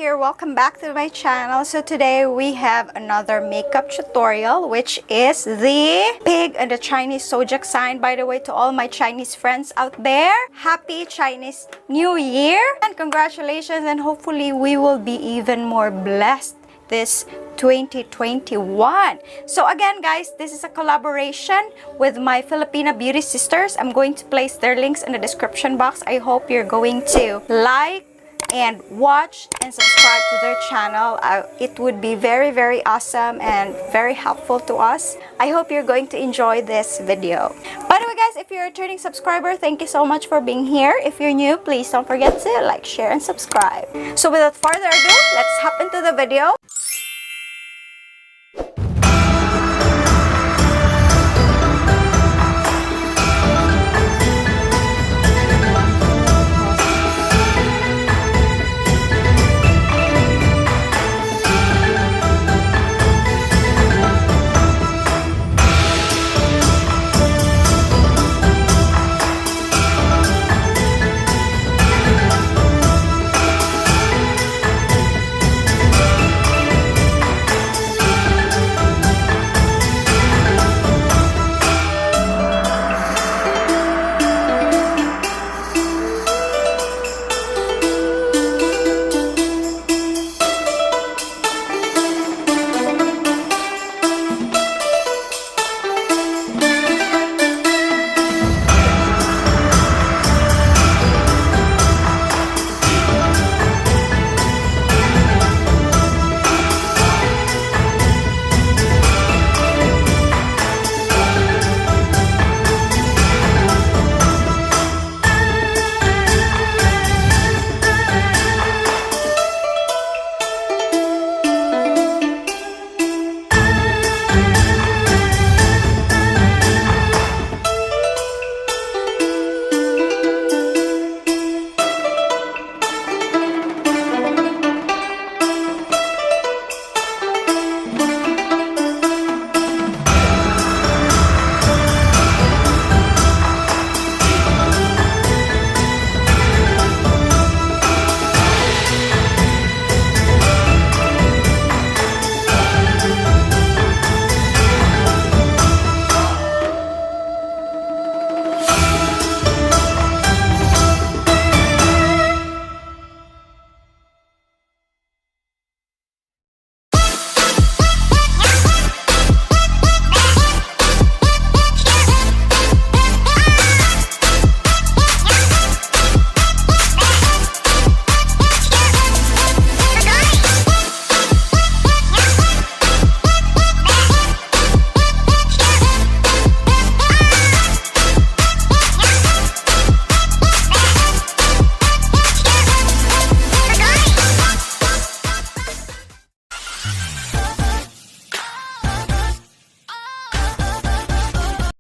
here, welcome back to my channel. So today we have another makeup tutorial, which is the pig and the Chinese zodiac sign. By the way, to all my Chinese friends out there, happy Chinese New Year and congratulations, and hopefully we will be even more blessed this 2021. So again guys, this is a collaboration with my Filipina beauty sisters. I'm going to place their links in the description box. I hope you're going to like and watch and subscribe to their channel. It would be very awesome and very helpful to us. I hope you're going to enjoy this video. By the way guys, if you're a returning subscriber, thank you so much for being here. If you're new, please don't forget to like, share, and subscribe. So without further ado, let's hop into the video.